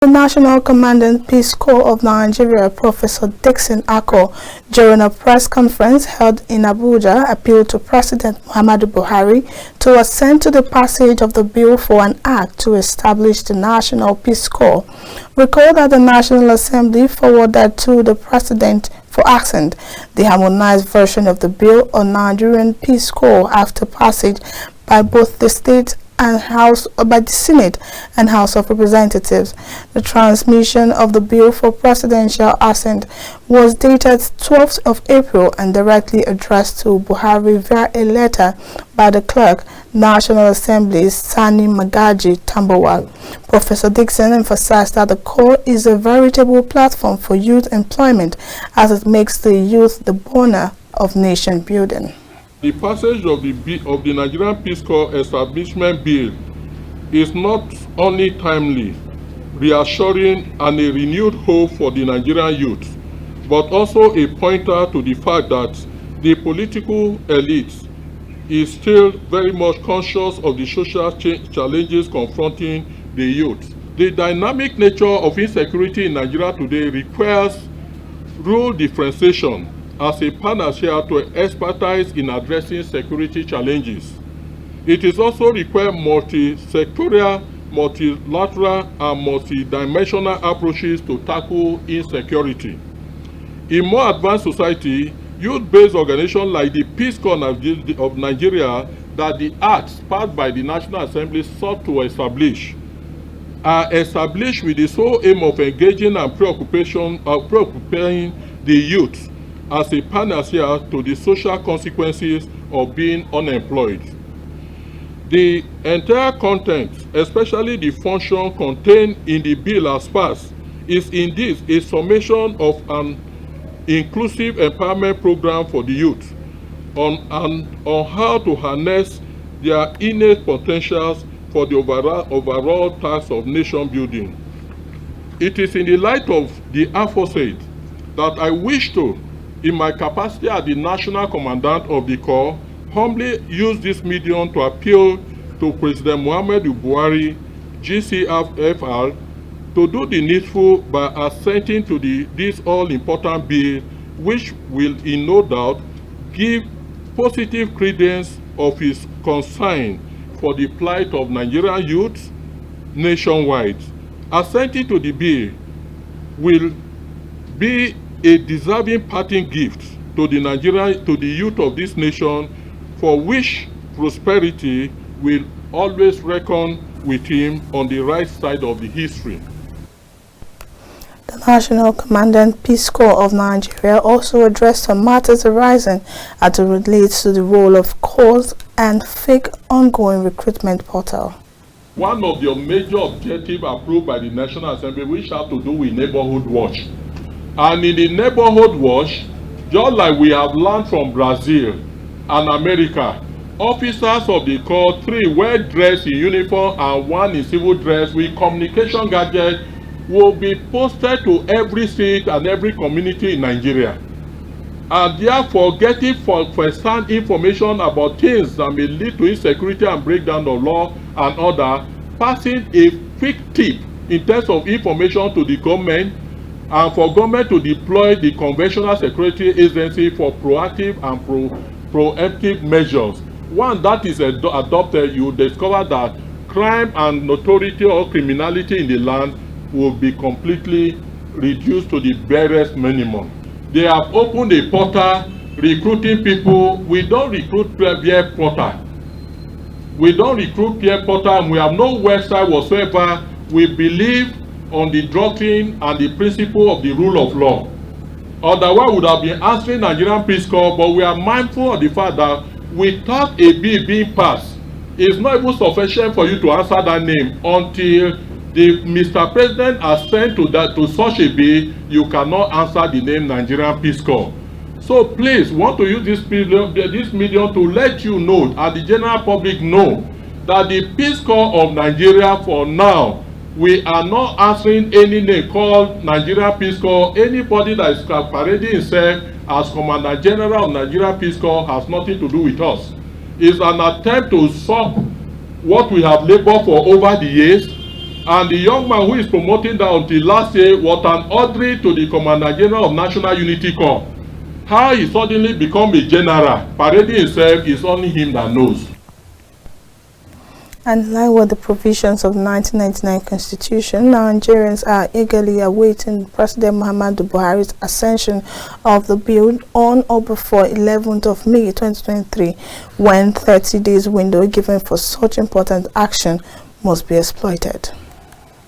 The National Commandant Peace Corps of Nigeria, Professor Dixon Ako, during a press conference held in Abuja, appealed to President Muhammadu Buhari to assent to the passage of the bill for an act to establish the National Peace Corps. Recall that the National Assembly forwarded to the President for Assent the harmonized version of the bill on Nigerian Peace Corps after passage by both the state and by the Senate and House of Representatives. The transmission of the bill for presidential assent was dated 12th of April and directly addressed to Buhari via a letter by the clerk, National Assembly's Sani Magaji Tambawal. Professor Dixon emphasized that the Corps is a veritable platform for youth employment as it makes the youth the border of nation building. The passage of the Nigerian Peace Corps Establishment Bill is not only timely, reassuring, and a renewed hope for the Nigerian youth, but also a pointer to the fact that the political elite is still very much conscious of the social challenges confronting the youth. The dynamic nature of insecurity in Nigeria today requires rule differentiation as a panacea to expertise in addressing security challenges. It is also required multi-sectorial, multilateral, and multi-dimensional approaches to tackle insecurity. In more advanced society, youth-based organizations like the Peace Corps of Nigeria that the acts passed by the National Assembly sought to establish are established with the sole aim of engaging and preoccupying the youth as a panacea to the social consequences of being unemployed. The entire content, especially the function contained in the bill as passed, is indeed a summation of an inclusive empowerment program for the youth on how to harness their innate potentials for the overall task of nation building. It is in the light of the aforesaid that I wish to, in my capacity as the National Commandant of the Corps, humbly use this medium to appeal to President Muhammadu Buhari, GCFR, to do the needful by assenting to this all-important bill, which will, in no doubt, give positive credence of his concern for the plight of Nigerian youth nationwide. Assenting to the bill will be a deserving parting gift to the youth of this nation, for which prosperity will always reckon with him on the right side of the history. The National Commandant Peace Corps of Nigeria also addressed some matters arising as it relates to the role of Corps and fake ongoing recruitment portal. One of the major objectives approved by the National Assembly, which have to do with neighborhood watch. And in the neighborhood watch, just like we have learned from Brazil and America, officers of the Corps, 3 well-dressed in uniform and 1 in civil dress with communication gadgets, will be posted to every state and every community in Nigeria. And therefore, getting first-hand information about things that may lead to insecurity and breakdown of law and order, passing a quick tip in terms of information to the government, and for government to deploy the conventional security agency for proactive and proactive measures. Once that is adopted, you discover that crime and notoriety or criminality in the land will be completely reduced to the barest minimum. They have opened a portal recruiting people. We don't recruit peer portal. We don't recruit peer portal, and we have no website whatsoever. We believe on the doctrine and the principle of the rule of law. Otherwise, we would have been answering Nigerian Peace Corps, but we are mindful of the fact that without a bill being passed, it's not even sufficient for you to answer that name until the Mr. President has sent to such a bill. You cannot answer the name Nigerian Peace Corps. So please, want to use this medium to let you know, and the general public know, that the Peace Corps of Nigeria, for now, we are not answering any name called Nigerian Peace Corps. Anybody that is parading himself as Commandant General of Nigerian Peace Corps has nothing to do with us. It's an attempt to solve what we have labored for over the years, And the young man who is promoting that until last year was an order to the Commandant General of National Unity Corp. How he suddenly become a general, parading himself, is only him that knows. And in line with the provisions of the 1999 Constitution, Nigerians are eagerly awaiting President Muhammadu Buhari's ascension of the bill on or before 11th of May 2023, when 30 days window given for such important action must be exploited.